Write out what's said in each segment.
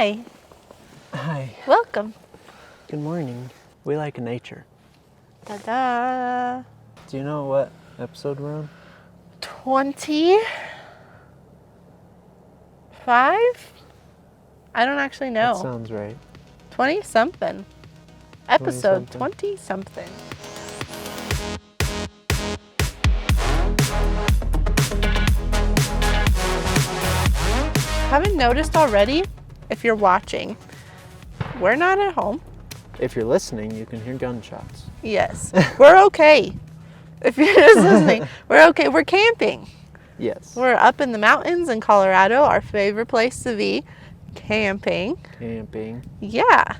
Hi. Hi. Welcome. Good morning. We like nature. Ta-da. Do you know what episode we're on? 25? I don't actually know. That sounds right. 20-something. Episode 20-something. 20-something. Haven't noticed already, if you're watching, we're not at home. If you're listening, you can hear gunshots. Yes. We're okay. If you're just listening, we're okay. We're camping. Yes. We're up in the mountains in Colorado, our favorite place to be, camping. Camping. Yeah,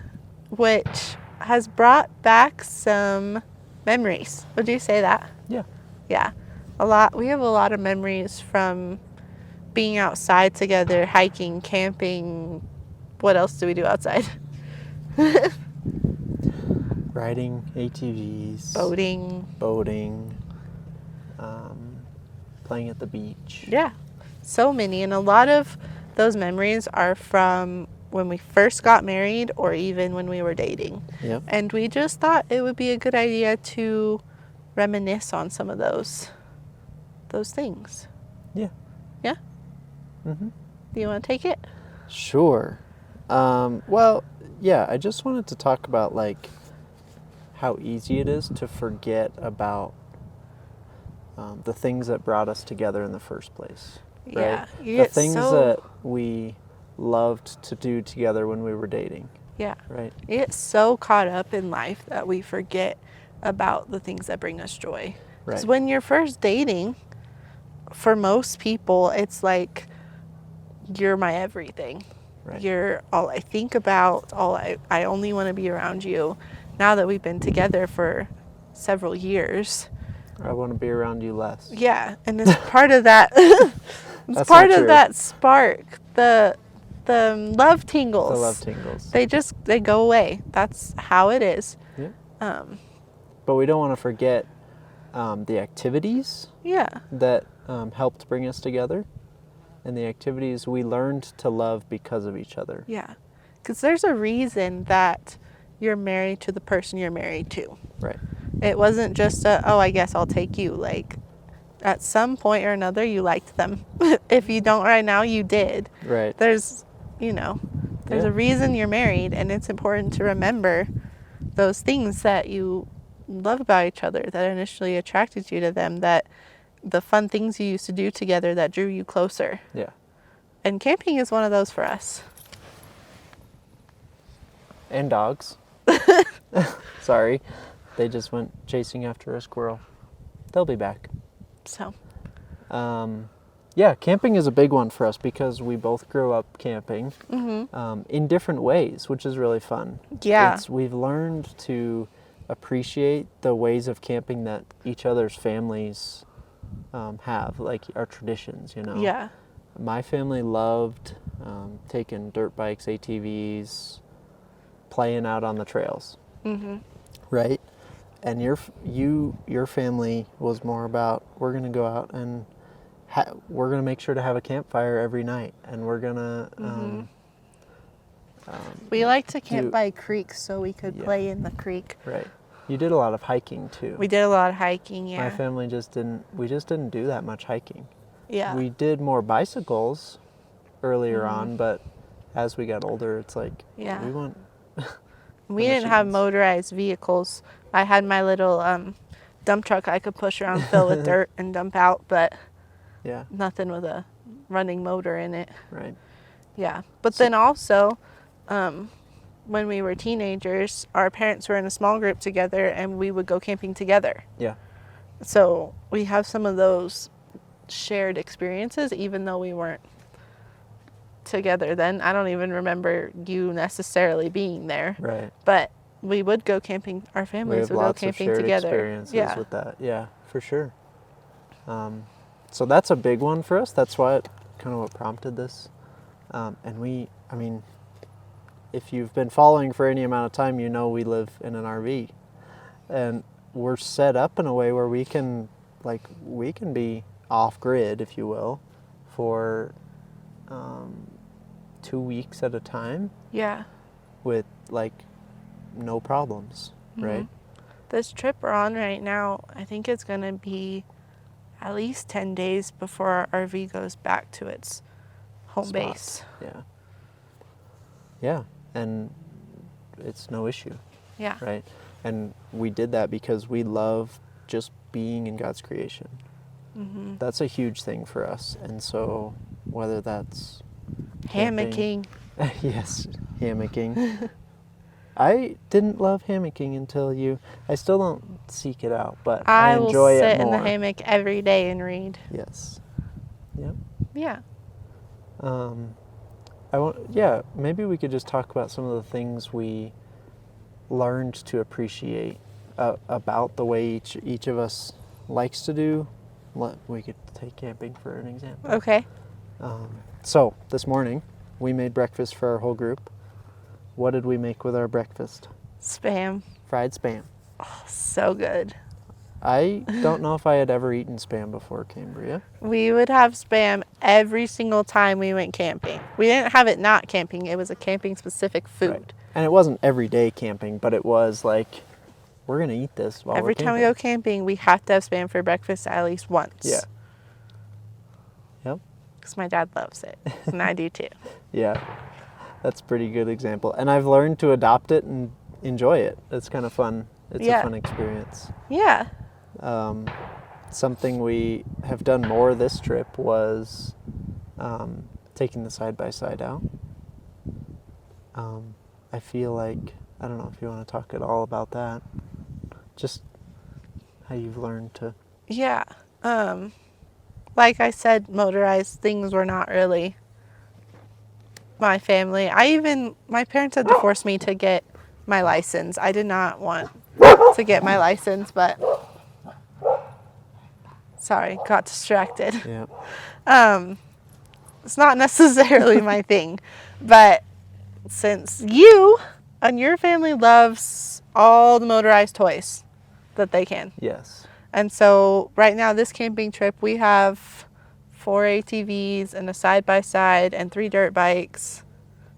which has brought back some memories. Would you say that? Yeah. Yeah, a lot. We have a lot of memories from being outside together, hiking, camping. What else do we do outside? Riding ATVs. Boating. Playing at the beach. Yeah, so many. And a lot of those memories are from when we first got married or even when we were dating. Yep. And we just thought it would be a good idea to reminisce on some of those things. Yeah. Yeah? Mm-hmm. Do you want to take it? Sure. Well, yeah, I just wanted to talk about, like, how easy it is to forget about the things that brought us together in the first place. Right? Yeah. The things that we loved to do together when we were dating. Yeah. Right? You get so caught up in life that we forget about the things that bring us joy. Because Right. when you're first dating, for most people, it's like, you're my everything. Right. You're all I think about, I only want to be around you. Now that we've been together for several years. I want to be around you less. Yeah, and it's part of that. It's That's part not of true. that spark. The love tingles. The love tingles. They go away. That's how it is. Yeah. But we don't want to forget the activities Yeah. that helped bring us together, and the activities we learned to love because of each other. Yeah. Because there's a reason that you're married to the person you're married to. Right. It wasn't just I guess I'll take you. Like, at some point or another, you liked them. If you don't right now, you did. Right. There's a reason you're married, and it's important to remember those things that you love about each other, that initially attracted you to them, that the fun things you used to do together that drew you closer. Yeah. And camping is one of those for us. And dogs. Sorry. They just went chasing after a squirrel. They'll be back. So. Yeah, camping is a big one for us because we both grew up camping in different ways, which is really fun. Yeah. We've learned to appreciate the ways of camping that each other's families have, like our traditions, you know. Yeah. My family loved taking dirt bikes, ATVs, playing out on the trails. Mm-hmm. Right? And your family was more about, we're going to go out and we're going to make sure to have a campfire every night, and we're going to... we like to camp by creeks so we could play in the creek. Right. You did a lot of hiking, too. We did a lot of hiking, yeah. My family just didn't do that much hiking. Yeah. We did more bicycles earlier on, but as we got older, it's like, Yeah. we want... We didn't have motorized vehicles. I had my little dump truck I could push around, fill with dirt, and dump out, but Yeah. nothing with a running motor in it. Right. Yeah. But then also, when we were teenagers, our parents were in a small group together, and we would go camping together. Yeah. So we have some of those shared experiences, even though we weren't together then. I don't even remember you necessarily being there. Right. But we would go camping. Our families would go camping together. We have lots of shared experiences with that. Yeah, for sure. So that's a big one for us. That's what prompted this. And if you've been following for any amount of time, you know we live in an RV. And we're set up in a way where we can be off-grid, if you will, for 2 weeks at a time Yeah. with like no problems, right? This trip we're on right now, I think it's going to be at least 10 days before our RV goes back to its home Spot. base. Yeah. Yeah. And it's no issue, Yeah. right? And we did that because we love just being in God's creation. That's a huge thing for us. And so whether that's camping, Hammocking. yes, hammocking. I didn't love hammocking until I still don't seek it out, but I will enjoy it sit more. in the hammock every day and read. Yes. Yep. Yeah. Maybe we could just talk about some of the things we learned to appreciate about the way each of us likes to do. We could take camping for an example. Okay. So this morning we made breakfast for our whole group. What did we make with our breakfast? Spam. Fried Spam. Oh, so good. I don't know if I had ever eaten Spam before, Cambria. We would have Spam every single time we went camping. We didn't have it not camping. It was a camping specific food. Right. And it wasn't everyday camping, but it was like, we're going to eat this while Every we're camping. time we go camping, we have to have Spam for breakfast at least once. Yeah. Yep. Because my dad loves it. And I do too. Yeah. That's a pretty good example. And I've learned to adopt it and enjoy it. It's kind of fun. It's a fun experience. Yeah. Something we have done more this trip was taking the side-by-side out. I feel like, I don't know if you want to talk at all about that. Just how you've learned to... Yeah. Like I said, motorized things were not really my family. My parents had to force me to get my license. I did not want to get my license, but sorry, got distracted. Yeah. It's not necessarily my thing, but since you and your family loves all the motorized toys that they can. Yes. And so right now, this camping trip, we have 4 ATVs and a side-by-side and 3 dirt bikes,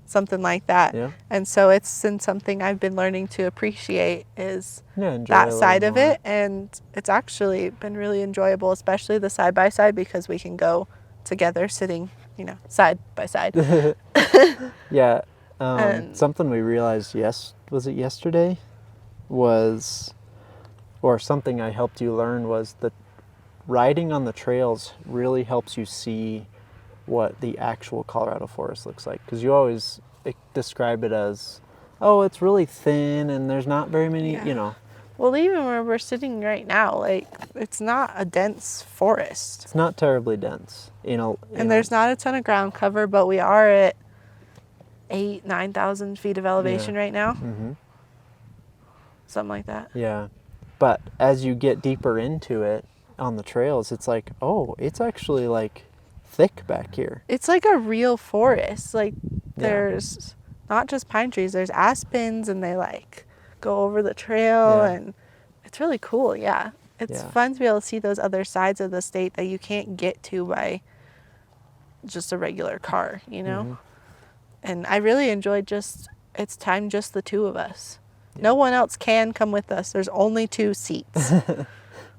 something like that. Yeah. And so it's been something I've been learning to appreciate is enjoy that side of more. it. And it's actually been really enjoyable, especially the side-by-side, because we can go together sitting, side by side. Yeah. And something we realized, was it yesterday? Or something I helped you learn was that riding on the trails really helps you see what the actual Colorado forest looks like. Because you always describe it as, oh, it's really thin and there's not very many, Well, even where we're sitting right now, it's not a dense forest. It's not terribly dense. And there's not a ton of ground cover, but we are at 9,000 feet of elevation right now. Mm-hmm. Something like that. Yeah. But as you get deeper into it on the trails, it's like, oh, it's actually like thick back here. It's like a real forest. There's not just pine trees, there's aspens, and they go over the trail, and it's really cool. Yeah. It's fun to be able to see those other sides of the state that you can't get to by just a regular car, Mm-hmm. And I really enjoyed it's time just the 2 of us. Yeah. No one else can come with us. There's only 2 seats.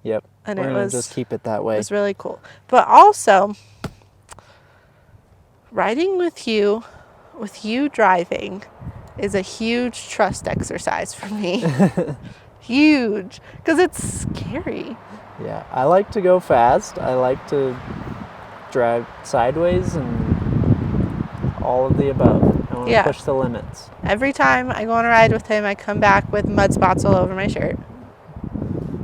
Yep. And we're going to just keep it that way. It was really cool. But also, riding with you driving, is a huge trust exercise for me. Huge. Because it's scary. Yeah. I like to go fast. I like to drive sideways and all of the above. I want to push the limits. Every time I go on a ride with him, I come back with mud spots all over my shirt.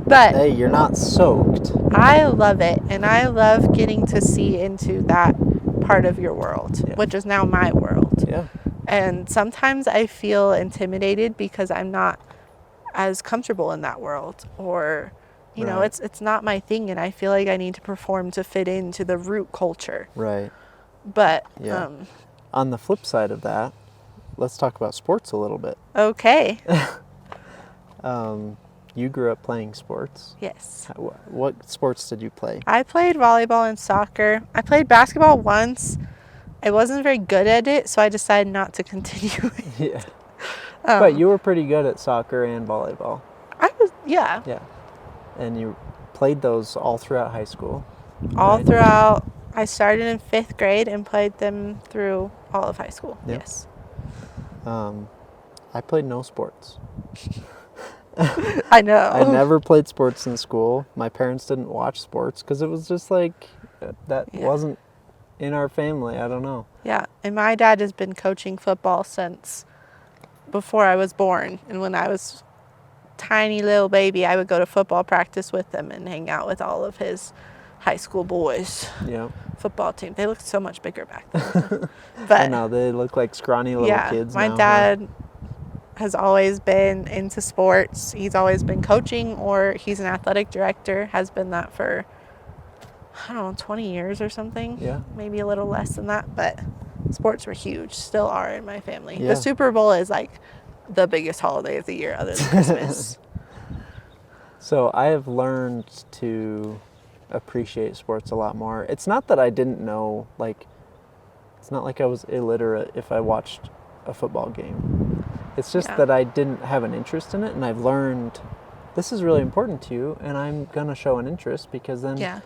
But hey, you're not soaked. I love it, and I love getting to see into that part of your world, which is now my world. Yeah. And sometimes I feel intimidated because I'm not as comfortable in that world, or it's not my thing, and I feel like I need to perform to fit into the root culture. Right. But on the flip side of that, let's talk about sports a little bit. Okay. You grew up playing sports. Yes. What sports did you play? I played volleyball and soccer. I played basketball once, I wasn't very good at it, so I decided not to continue it. Yeah. But you were pretty good at soccer and volleyball. I was, yeah. Yeah. And you played those all throughout high school. All right? throughout. I started in 5th grade and played them through all of high school. Yep. Yes. I played no sports. I know. I never played sports in school. My parents didn't watch sports because it was just like, that wasn't in our family. I don't know. Yeah. And my dad has been coaching football since before I was born. And when I was tiny little baby, I would go to football practice with them and hang out with all of his high school boys. Yeah. Football team. They looked so much bigger back then. But I know, they look like scrawny little kids my now, dad has always been into sports. He's always been coaching, or he's an athletic director, has been that for, I don't know, 20 years or something. Yeah. Maybe a little less than that, but sports were huge, still are in my family. Yeah. The Super Bowl is like the biggest holiday of the year other than Christmas. So I have learned to appreciate sports a lot more. It's not that I didn't know, like, it's not like I was illiterate if I watched a football game. It's just that I didn't have an interest in it, and I've learned this is really important to you, and I'm going to show an interest, because then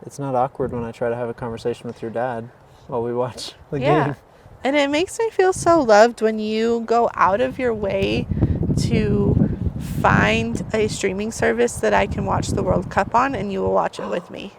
it's not awkward when I try to have a conversation with your dad while we watch the game. And it makes me feel so loved when you go out of your way to find a streaming service that I can watch the World Cup on, and you will watch it with me.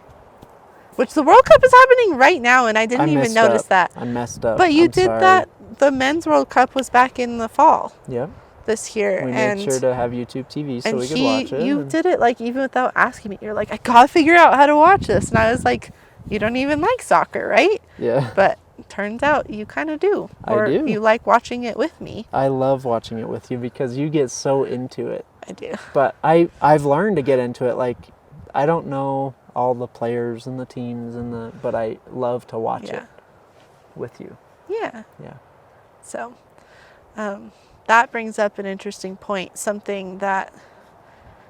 Which the World Cup is happening right now, and I didn't even notice that. I messed up. But you I'm did sorry. that. The men's World Cup was back in the fall. Yep. This year. We and made sure to have YouTube TV so we could watch it. You did it like even without asking me. You're like, I gotta figure out how to watch this. And I was like, you don't even like soccer, right? Yeah. But turns out you kind of do. Or I do. You like watching it with me. I love watching it with you because you get so into it. I do. But I've learned to get into it. Like, I don't know all the players and the teams but I love to watch it with you. Yeah. Yeah. So, that brings up an interesting point. Something that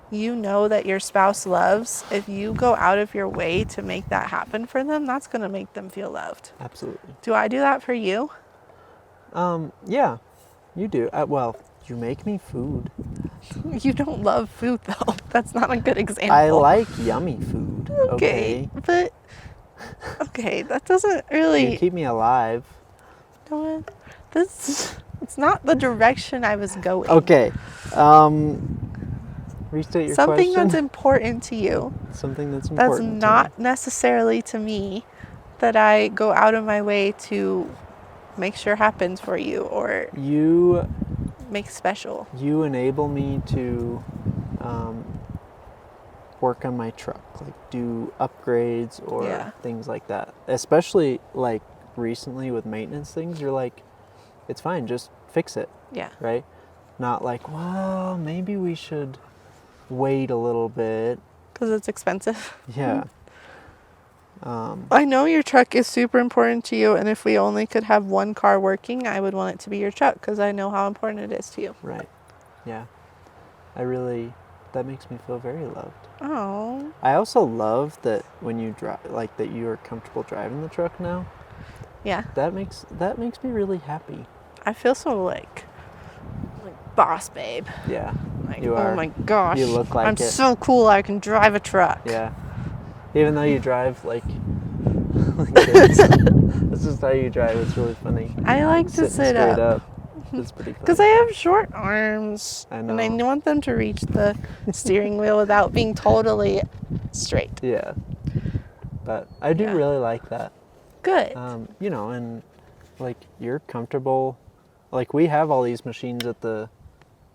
you know that your spouse loves. If you go out of your way to make that happen for them, that's going to make them feel loved. Absolutely. Do I do that for you? Yeah, you do. Well, you make me food. You don't love food, though. That's not a good example. I like yummy food. Okay. But, okay, that doesn't really... You keep me alive. You know what? It's not the direction I was going. Okay. Restate your Something question. that's important to you. Something that's important That's not necessarily to me that I go out of my way to make sure happens for you or make special. You enable me to work on my truck, like do upgrades or things like that. Especially like recently with maintenance things, you're like, it's fine, just fix it. Yeah. Right? Not like, well, maybe we should wait a little bit. Because it's expensive. Yeah. I know your truck is super important to you, and if we only could have one car working, I would want it to be your truck because I know how important it is to you. Right. Yeah. That makes me feel very loved. Oh. I also love that when you drive, like that you are comfortable driving the truck now. Yeah. That makes me really happy. I feel so like boss babe. Yeah. Like, you are. Oh my gosh. You look like I'm it. so cool I can drive a truck. Yeah. Even though you drive like this. That's just how you drive. It's really funny. I like to sit up. It's pretty funny. Because I have short arms. I know. And I want them to reach the steering wheel without being totally straight. Yeah. But I do really like that. Good. And like you're comfortable. Like we have all these machines at the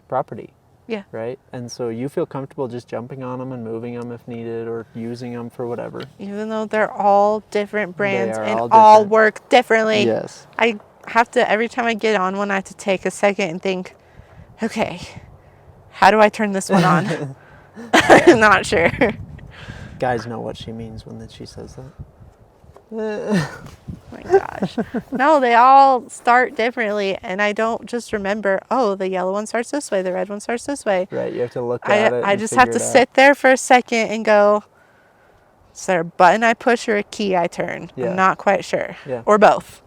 property. Yeah. Right? And so you feel comfortable just jumping on them and moving them if needed or using them for whatever. Even though they're all different brands and all all work differently. Yes. I have to, every time I get on one, I have to take a second and think, okay, how do I turn this one on? I'm not sure. Guys know what she means when she says that. Oh my gosh. No, they all start differently, and I don't just remember, oh, the yellow one starts this way, the red one starts this way. Right, you have to look at it. I just have to sit there for a second and go, is there a button I push or a key I turn? Yeah. I'm not quite sure. Yeah. Or both.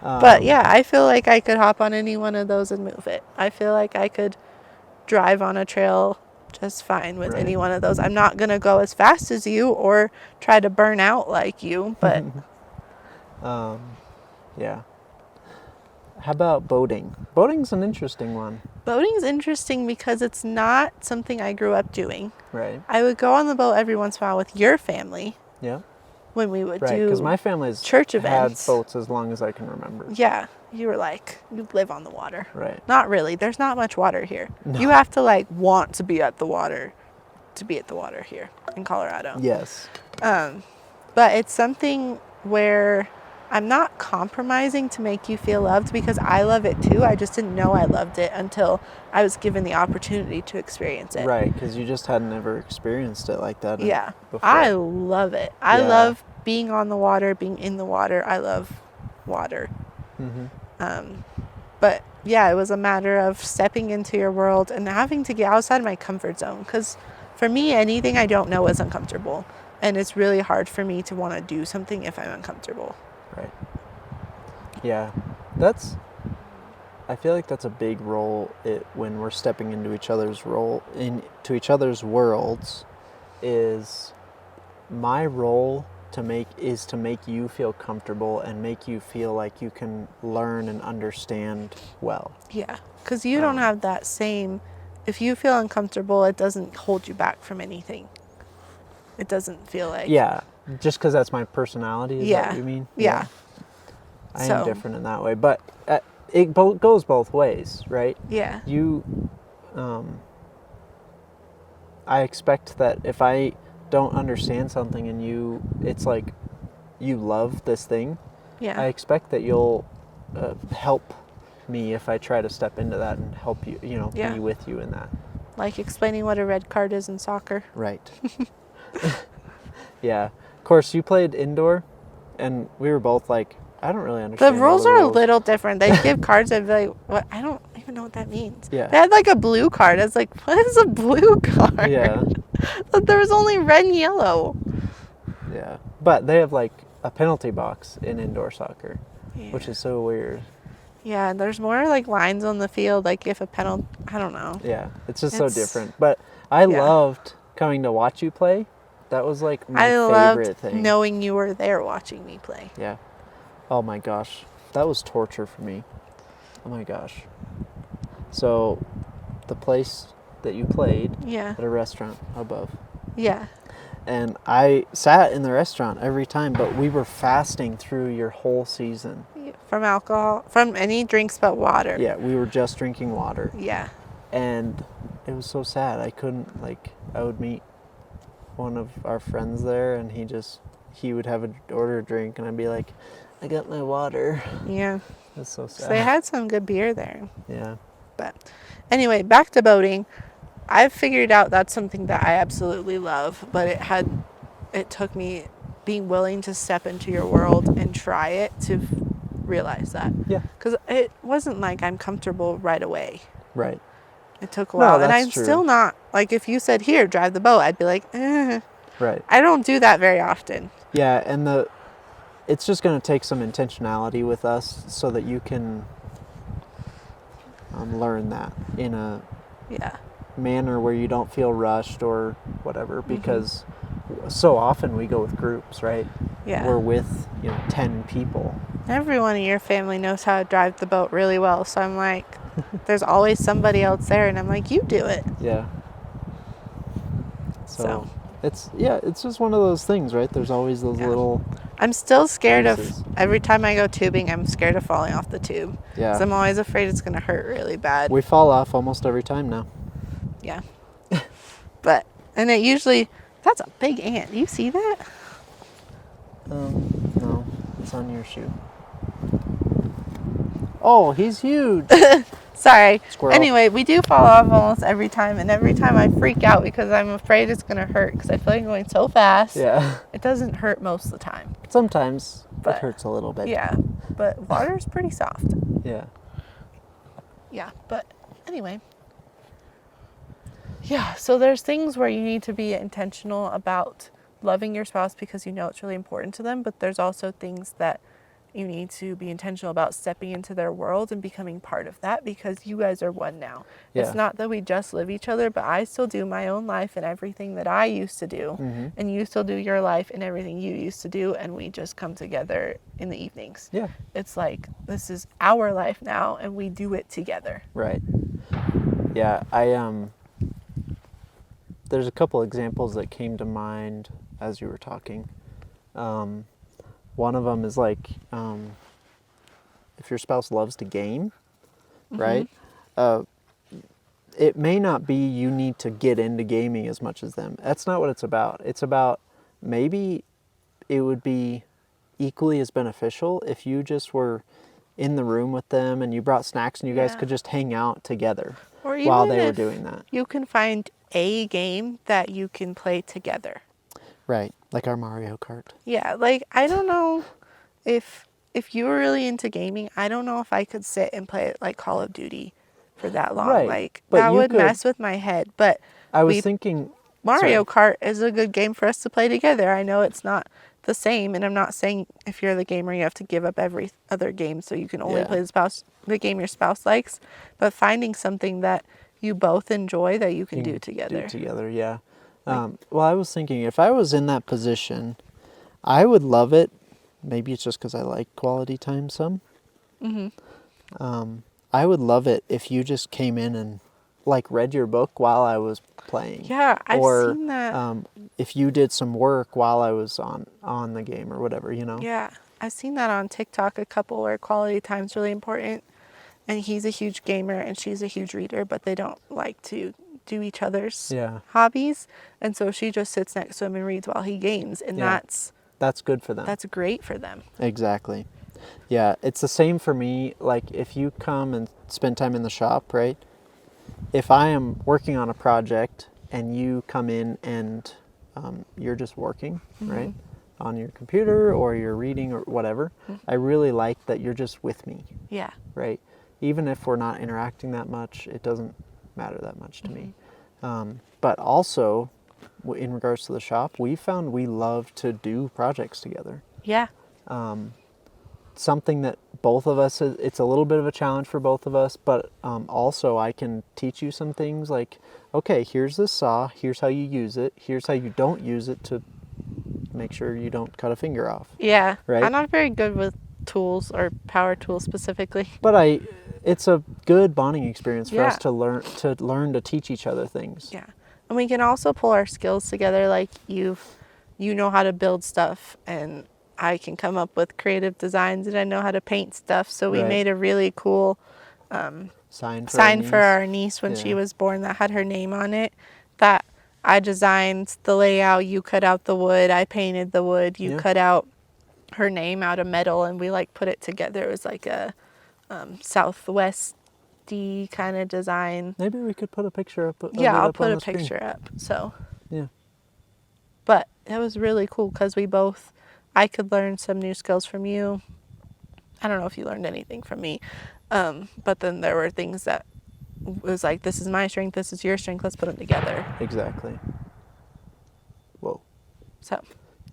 But yeah, I feel like I could hop on any one of those and move it. I feel like I could drive on a trail just fine with any one of those. I'm not going to go as fast as you or try to burn out like you, but Yeah. How about boating? Boating's an interesting one. boating's interesting because it's not something I grew up doing. Right. I would go on the boat every once in a while with your family. Yeah. When we would Right, do because my family's church events. had boats as long as I can remember. Yeah, you were like, you live on the water. Right. Not really. There's not much water here. No. You have to like want to be at the water to be at the water here in Colorado. Yes. But it's something where I'm not compromising to make you feel loved because I love it too. I just didn't know I loved it until I was given the opportunity to experience it. Right, because you just hadn't ever experienced it like that. Yeah. Before. I love it. I Yeah. love being on the water, being in the water. I love water. But yeah, it was a matter of stepping into your world and having to get outside of my comfort zone. Because for me, anything I don't know is uncomfortable. And it's really hard for me to want to do something if I'm uncomfortable. Right. Yeah. I feel like that's a big role when we're stepping into each other's into each other's worlds. Is my role to make you feel comfortable and make you feel like you can learn and understand well. Yeah, because you don't have that same. If you feel uncomfortable, it doesn't hold you back from anything. It doesn't feel like. Yeah, just because that's my personality. Is that what you mean? Yeah. I am different in that way, but it goes both ways, right? Yeah. I expect that if I don't understand something and it's like you love this thing, Yeah. I expect that you'll help me if I try to step into that and help you, be with you in that. Like explaining what a red card is in soccer. Right. Yeah. Of course, you played indoor, and we were both like, I don't really understand. The rules are a little different. They give cards. I'd be like, what? I don't even know what that means. Yeah. They had like a blue card. I was like, what is a blue card? Yeah. But there was only red and yellow. Yeah. But they have like a penalty box in indoor soccer, Yeah. which is so weird. Yeah, and there's more like lines on the field. Like if a penalty, I don't know. Yeah. It's just so different. But I loved coming to watch you play. That was like my favorite thing. Knowing you were there watching me play. Yeah. Oh my gosh. That was torture for me. Oh my gosh. So the place that you played at a restaurant above. Yeah. And I sat in the restaurant every time, but we were fasting through your whole season. From alcohol, from any drinks but water. Yeah, we were just drinking water. Yeah. And it was so sad. I couldn't, I would meet one of our friends there, and he would order a drink, and I'd be like, I got my water. Yeah. That's so sad. So they had some good beer there. Yeah. But anyway, back to boating. I've figured out that's something that I absolutely love, but it took me being willing to step into your world and try it to realize that. Yeah. Because it wasn't like I'm comfortable right away. Right. It took a while. No, and that's I'm true. still not, like if you said, here, drive the boat, I'd be like, Right. I don't do that very often. Yeah, and it's just going to take some intentionality with us so that you can learn that in a manner where you don't feel rushed or whatever, because so often we go with groups, right? Yeah. We're with 10 people. Everyone in your family knows how to drive the boat really well, so I'm like, there's always somebody else there, and I'm like, you do it. Yeah. So it's just one of those things, right? There's always those little. I'm still scared pieces. of every time I go tubing. I'm scared of falling off the tube. Yeah. 'Cause I'm always afraid it's gonna hurt really bad. We fall off almost every time now. Yeah. And it usually, that's a big ant. You see that? No, it's on your shoe. Oh, he's huge. Sorry. Squirrel. Anyway, we do fall off almost every time, and every time I freak out because I'm afraid it's gonna hurt because I feel like I'm going so fast. Yeah. It doesn't hurt most of the time. Sometimes But it hurts a little bit. Yeah, but water's pretty soft. Yeah. Yeah, but anyway. Yeah, so there's things where you need to be intentional about loving your spouse because you know it's really important to them, but there's also things that You need to be intentional about stepping into their world and becoming part of that, because you guys are one now. Yeah. It's not that we just live each other, but I still do my own life and everything that I used to do. Mm-hmm. And you still do your life and everything you used to do. And we just come together in the evenings. Yeah. It's like, this is our life now and we do it together. Right. Yeah. There's a couple examples that came to mind as you were talking. One of them is like, if your spouse loves to game, right? It may not be you need to get into gaming as much as them. That's not what it's about. It's about maybe it would be equally as beneficial if you just were in the room with them and you brought snacks and you guys could just hang out together Or while even they were if doing that. you can find a game that you can play together. Right, like our Mario Kart. Yeah, like I don't know if you were really into gaming, I don't know if I could sit and play like Call of Duty for that long. Right, Like but that you would could- mess with my head. But I was thinking Mario sorry. Kart is a good game for us to play together. I know it's not the same, and I'm not saying if you're the gamer you have to give up every other game so you can only Yeah. play the game your spouse likes, but finding something that you both enjoy that you can do together. Do together, yeah. Well, I was thinking if I was in that position, I would love it. Maybe it's just because I like quality time some. I would love it if you just came in and like read your book while I was playing. Yeah, I've or, seen that. If you did some work while I was on the game or whatever, you know? Yeah, I've seen that on TikTok a couple where quality time's really important. And he's a huge gamer and she's a huge reader, but they don't like to do each other's hobbies. And so she just sits next to him and reads while he games. And that's good for them. That's great for them. Exactly. Yeah, it's the same for me. Like if you come and spend time in the shop, right? If I am working on a project and you come in and you're just working, right? On your computer or you're reading or whatever, I really like that you're just with me. Yeah. Right? Even if we're not interacting that much, it doesn't matter that much to me. But also, in regards to the shop, we found we love to do projects together. Yeah. Something that both of us, it's a little bit of a challenge for both of us, but also I can teach you some things like, okay, here's this saw, here's how you use it, here's how you don't use it to make sure you don't cut a finger off. Yeah. Right? I'm not very good with tools or power tools specifically. But it's a good bonding experience for Yeah. us to learn to teach each other things. Yeah. And we can also pull our skills together. Like you know how to build stuff and I can come up with creative designs and I know how to paint stuff. So we Right. made a really cool Sign for our niece when she was born that had her name on it. That I designed the layout, you cut out the wood, I painted the wood, you cut out her name out of metal, and we like put it together. It was like a southwesty kind of design. Maybe we could put a picture up. I'll put a picture up. So yeah, but it was really cool because I could learn some new skills from you. I don't know if you learned anything from me, but then there were things that was like, this is my strength, this is your strength, let's put them together. exactly. Whoa. So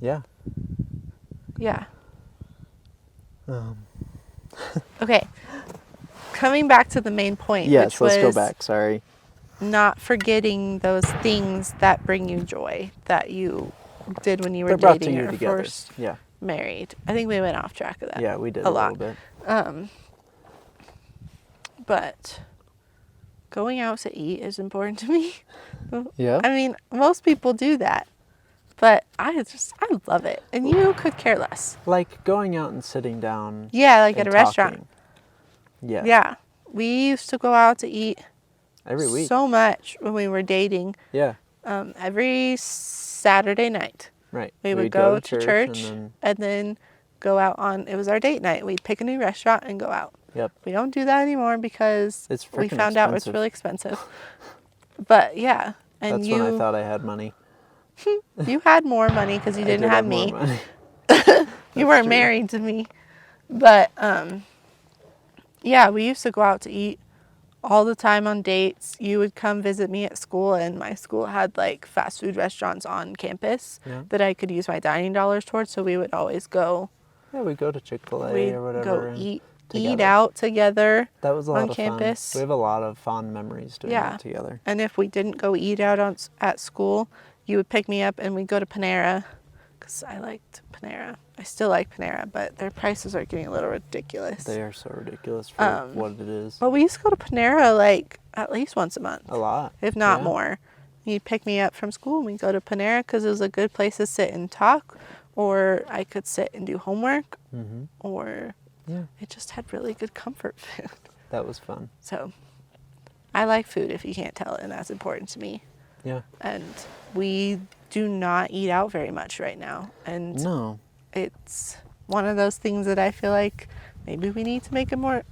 Yeah. yeah. Okay. Coming back to the main point, Yes, which let's go was back. Sorry. not forgetting those things that bring you joy that you did when you were They're brought to dating you or together. first Yeah. married. I think we went off track of that. Yeah, we did a a lot. little bit. But going out to eat is important to me. Yeah. I mean, most people do that, but I love it, and you could care less. Like going out and sitting down. Yeah, like at and a restaurant. talking. Yeah. Yeah, we used to go out to eat Every week. so much when we were dating. Yeah. Every Saturday night. Right. We would We'd go to church and and then go out it was our date night. We'd pick a new restaurant and go out. Yep. We don't do that anymore because It's we freaking found out it's expensive. really expensive. But yeah, and That's when I thought I had money. you had more money because you I didn't did have more me. money. You weren't true. married to me. But yeah, we used to go out to eat all the time on dates. You would come visit me at school, and my school had like fast food restaurants on campus Yeah. that I could use my dining dollars towards. So we would always go Yeah, we go to Chick-fil-A We or whatever. go and eat together. out together. That was a on lot of campus. fun. We have a lot of fond memories doing Yeah. it together. And if we didn't go eat out at school, you would pick me up and we'd go to Panera because I liked Panera. I still like Panera, but their prices are getting a little ridiculous. They are so ridiculous for what it is. But we used to go to Panera like at least once a month. A lot. If not Yeah. more. You'd pick me up from school and we'd go to Panera because it was a good place to sit and talk, or I could sit and do homework, Mm-hmm. or Yeah, it just had really good comfort food. that was fun. So I like food, if you can't tell, and that's important to me. Yeah. And we do not eat out very much right now. And No. it's one of those things that I feel like maybe we need to make a more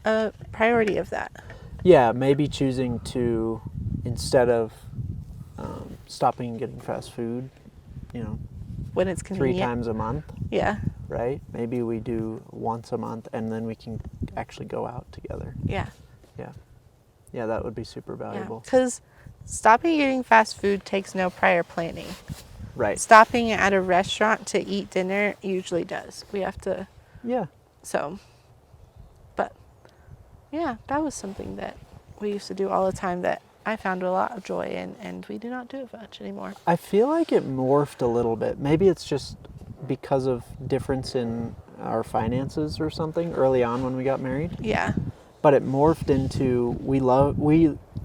priority of that. Yeah, maybe choosing to, instead of stopping and getting fast food, When it's 3 convenient. times a month, Yeah. right? Maybe we do once a month and then we can actually go out together. Yeah. Yeah. Yeah, that would be super Yeah. valuable. Because stopping getting fast food takes no prior planning. Right. Stopping at a restaurant to eat dinner usually does. We have to, Yeah. but yeah, that was something that we used to do all the time that I found a lot of joy in, and we do not do it much anymore. I feel like it morphed a little bit. Maybe it's just because of difference in our finances or something early on when we got married. Yeah. But it morphed into we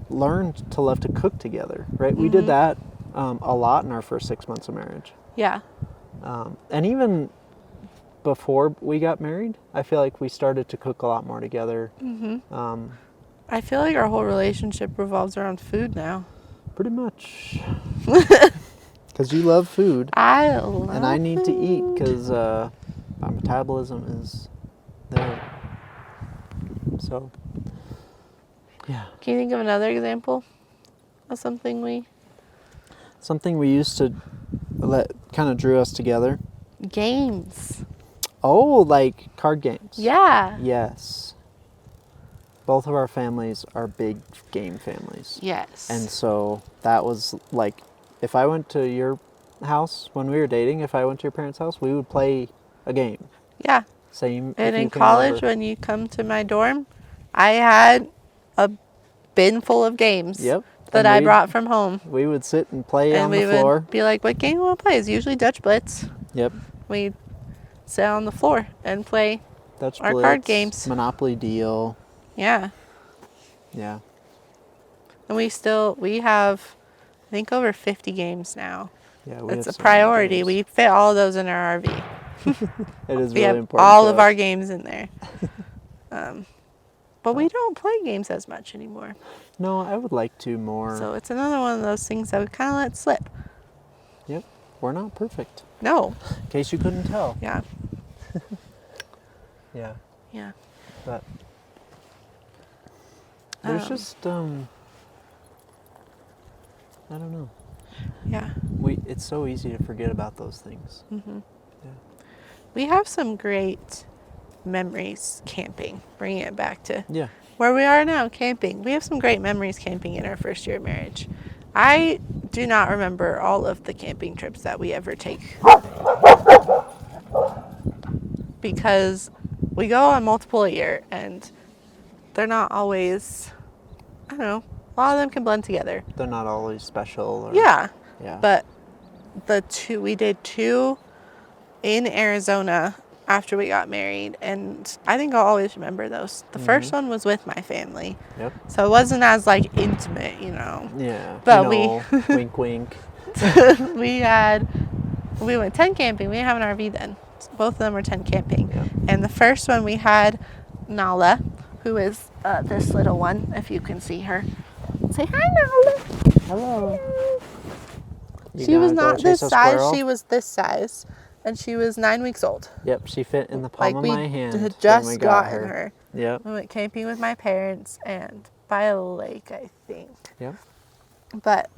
learned to love to cook together, right? We did that a lot in our first 6 months of marriage. Yeah. And even before we got married, I feel like we started to cook a lot more together. Mm-hmm. I feel like our whole relationship revolves around food now. Pretty much. Because you love food. I love And I need to eat food. because my metabolism is there. So, yeah. Can you think of another example of something we... Something we used to kind of drew us together. Games. Oh, like card games. Yeah. Yes. Both of our families are big game families. Yes. And so that was like, if I went to your house when we were dating, if I went to your parents' house, we would play a game. Yeah. Same. And if you in can college, remember. when you come to my dorm, I had a bin full of games Yep. that And I we'd- brought from home. We would sit and play And on we the floor. would be like, what game do you want to play? It's usually Dutch Blitz. Yep. We'd sit on the floor and play. Dutch Our Blitz, card games. Monopoly Deal. Yeah. Yeah. And we have, I think, over 50 games now. Yeah. We It's have a so many priority. games. We fit all of those in our RV. It is We really have important. all to of us. our games in there. But we don't play games as much anymore. No, I would like to more. So it's another one of those things that we kind of let slip. Yep. We're not perfect. No. In case you couldn't tell. Yeah. Yeah. Yeah. But there's Um, just I don't know. Yeah. It's so easy to forget about those things. Hmm. Yeah. We have some great memories camping, bringing it back to Yeah. where we are now, camping. We have some great memories camping in our first year of marriage. I do not remember all of the camping trips that we ever take because we go on multiple a year and they're not always, I don't know, a lot of them can blend together. They're not always special. Or, Yeah. Yeah. But we did two in Arizona after we got married, and I think I'll always remember those. The first one was with my family, Yep. so it wasn't as like intimate, Yeah. But wink, wink. we went tent camping. We didn't have an RV then. So both of them were tent camping. Yep. And the first one we had Nala, who is this little one, if you can see her. Say hi, Nala. Hello. You She was gonna go not chase this a size. squirrel? She was this size, and she was 9 weeks old. Yep. She fit in the palm of we my hand. had when just we got gotten her. Yep. We went camping with my parents and by a lake, I think. Yep. But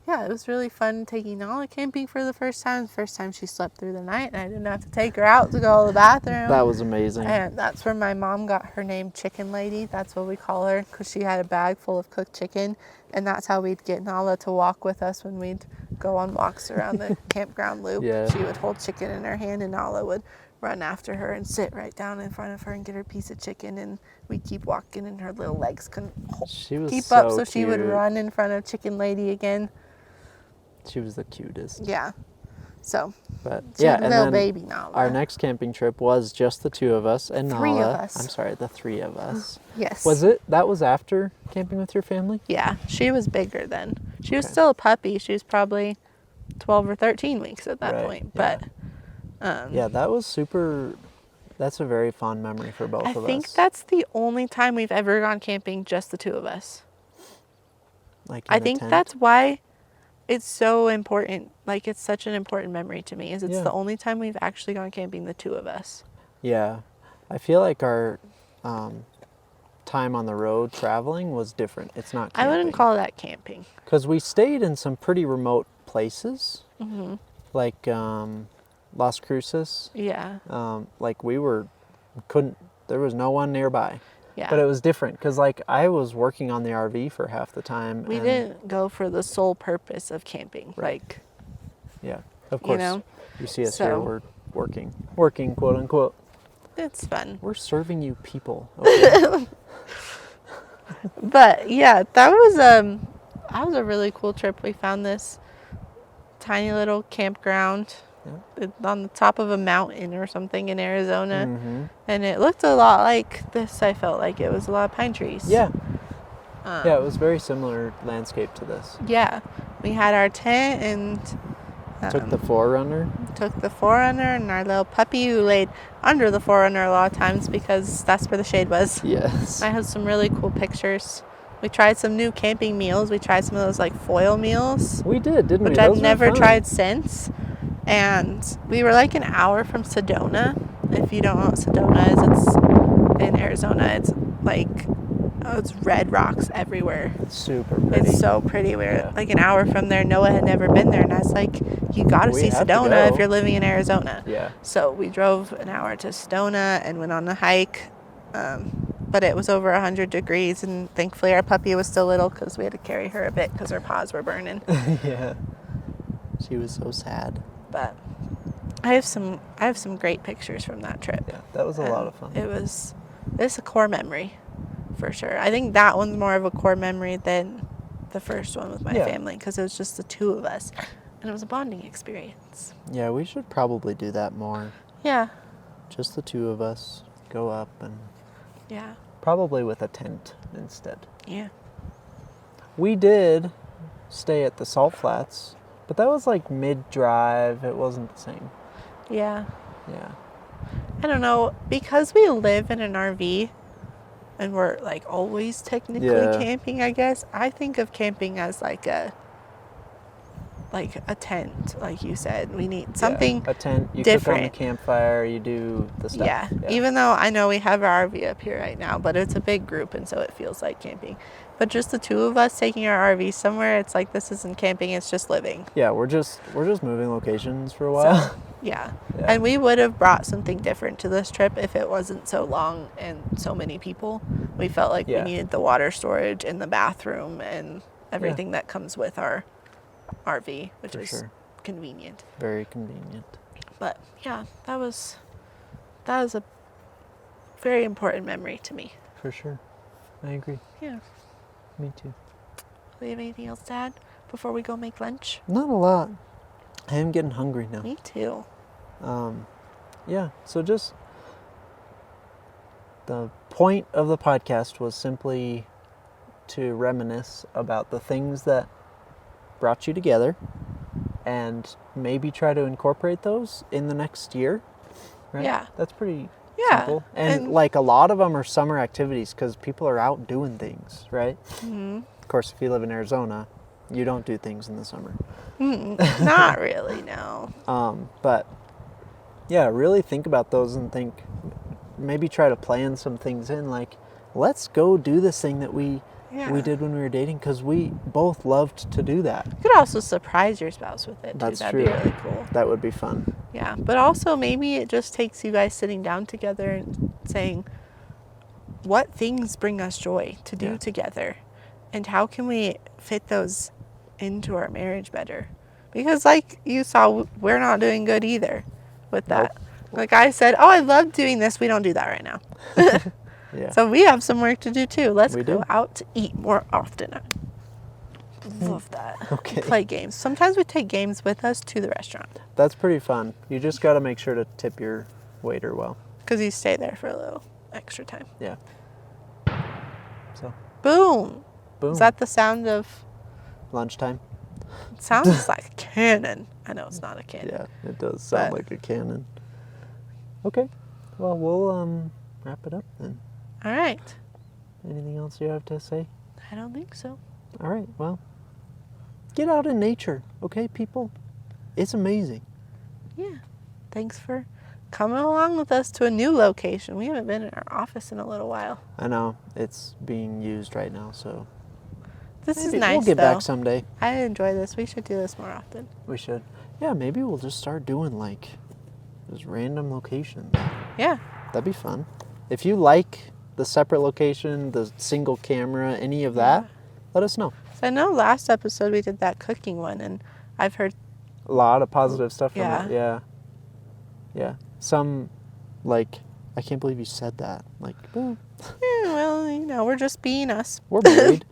yeah, it was really fun taking Nala camping for the first time. The first time she slept through the night, and I didn't have to take her out to go to the bathroom. That was amazing. And that's where my mom got her name, Chicken Lady. That's what we call her, because she had a bag full of cooked chicken, and that's how we'd get Nala to walk with us when we'd go on walks around the campground loop. Yeah. She would hold chicken in her hand, and Nala would run after her and sit right down in front of her and get her piece of chicken, and we'd keep walking and her little legs couldn't She was keep up, so so she would cute. run in front of Chicken Lady again. She was the cutest. Yeah. So, But she's yeah, a and little then baby Nala. our next camping trip was just the 2 of us and Nala. 3 of us. I'm sorry, the 3 of us. Yes. That was after camping with your family? Yeah, she was bigger then. She was Okay. still a puppy. She was probably 12 or 13 weeks at that Right, point. yeah. But Yeah, that was super. That's a very fond memory for both I of us. think that's the only time we've ever gone camping, just the 2 of us. Like I in a think tent. that's why it's so important. Like, it's such an important memory to me, is it's Yeah. the only time we've actually gone camping, the 2 of us. Yeah, I feel like our time on the road traveling was different. It's not camping. I wouldn't call that camping. Because we stayed in some pretty remote places, Mm-hmm. like Las Cruces. Yeah. Like there was no one nearby. Yeah. But it was different because, like, I was working on the RV for half the time. We and, didn't go for the sole purpose of camping. Right. Like, Yeah, of course. know? You see us So- here, we're working, quote unquote. it's fun. We're serving you people. Okay? But yeah, that was a really cool trip. We found this tiny little campground on the top of a mountain or something in Arizona, Mm-hmm. and it looked a lot like this. I felt like it was a lot of pine trees. Yeah. Yeah, it was very similar landscape to this. Yeah, we had our tent and Took the Forerunner. took the Forerunner and our little puppy, who laid under the Forerunner a lot of times because that's where the shade was. Yes. I had some really cool pictures. We tried some new camping meals. We tried some of those like foil meals, We did, didn't we? which Those I've were never fun. tried since. And we were like an hour from Sedona. If you don't know what Sedona is, it's in Arizona. It's like, it's red rocks everywhere. It's super pretty. It's so pretty. We were Yeah. like an hour from there. Noah had never been there, and I was like, you gotta We see have to Sedona if go. you're living in Arizona. Yeah. So we drove an hour to Sedona and went on a hike. But it was over 100 degrees, and thankfully our puppy was still little because we had to carry her a bit because her paws were burning. Yeah. She was so sad. But I have some great pictures from that trip. Yeah, that was a lot of fun. It's a core memory for sure. I think that one's more of a core memory than the first one with my Yeah. family, because it was just the 2 of us, and it was a bonding experience. Yeah, we should probably do that more. Yeah. Just the 2 of us. Go up and Yeah. probably with a tent instead. Yeah. We did stay at the Salt Flats, but that was like mid-drive. It wasn't the same. Yeah. Yeah. I don't know, because we live in an RV and we're like always technically Yeah. camping, I guess. I think of camping as like a tent, like you said. We need something. Yeah, a tent. You cook on the different. campfire. You do the stuff. Yeah. Even though I know we have our RV up here right now, but it's a big group, and so it feels like camping. But just the 2 of us taking our RV somewhere, it's like, this isn't camping, it's just living. Yeah, we're just moving locations for a while. So, yeah. Yeah. And we would have brought something different to this trip if it wasn't so long and so many people. We felt like Yeah. we needed the water storage and the bathroom and everything that comes with our RV, which For is sure. convenient. Very convenient. But yeah, that was a very important memory to me. For sure. I agree. Yeah. Me too. Do we have anything else to add before we go make lunch? Not a lot. I am getting hungry now. Me too. Yeah, so just the point of the podcast was simply to reminisce about the things that brought you together and maybe try to incorporate those in the next year. Right? Yeah. That's pretty Yeah. simple. And like a lot of them are summer activities because people are out doing things, right? Mhm. Of course, if you live in Arizona, you don't do things in the summer. Not really, no. But yeah, really think about those and think, maybe try to plan some things in, like, let's go do this thing that we did when we were dating, because we both loved to do that. You could also surprise your spouse with it too. That's That'd true. be really cool. That would be fun. Yeah, but also maybe it just takes you guys sitting down together and saying, what things bring us joy to do Yeah. together, and how can we fit those into our marriage better? Because like you saw, we're not doing good either with that. Like I said, oh, I love doing this. We don't do that right now. Yeah. So we have some work to do too. Let's We go do. out to eat more often. I love that. Okay. Play games. Sometimes we take games with us to the restaurant That's pretty fun. You just got to make sure to tip your waiter well. because you stay there for a little extra time. Yeah. So, Boom. boom. Is that the sound of? Lunchtime? It sounds like a cannon. I know it's not a cannon. Yeah, it does sound But- like a cannon. Okay. Well, we'll wrap it up then. All right. Anything else you have to say? I don't think so. All right. Well, get out in nature, okay, people? It's amazing. Yeah. Thanks for coming along with us to a new location. We haven't been in our office in a little while. I know it's being used right now, so This is maybe nice, we'll get though. back someday. I enjoy this. We should do this more often. We should. Yeah, maybe we'll just start doing like just random locations. Yeah. That'd be fun. If you like the separate location, the single camera, any of that, let us know. So I know last episode we did that cooking one, and I've heard, A lot of positive stuff from Yeah. it. Yeah. Yeah. Some, like, I can't believe you said that. Like, well, well, we're just being us. we're married.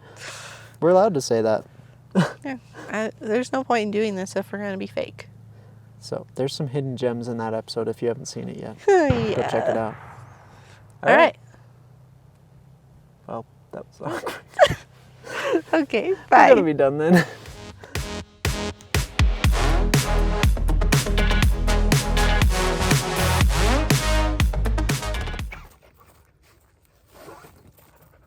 We're allowed to say that. Yeah. There's no point in doing this if we're going to be fake. So there's some hidden gems in that episode if you haven't seen it yet. Yeah. Go check it out. All right. Well, that was awkward. Okay. We're Bye. gonna be done then.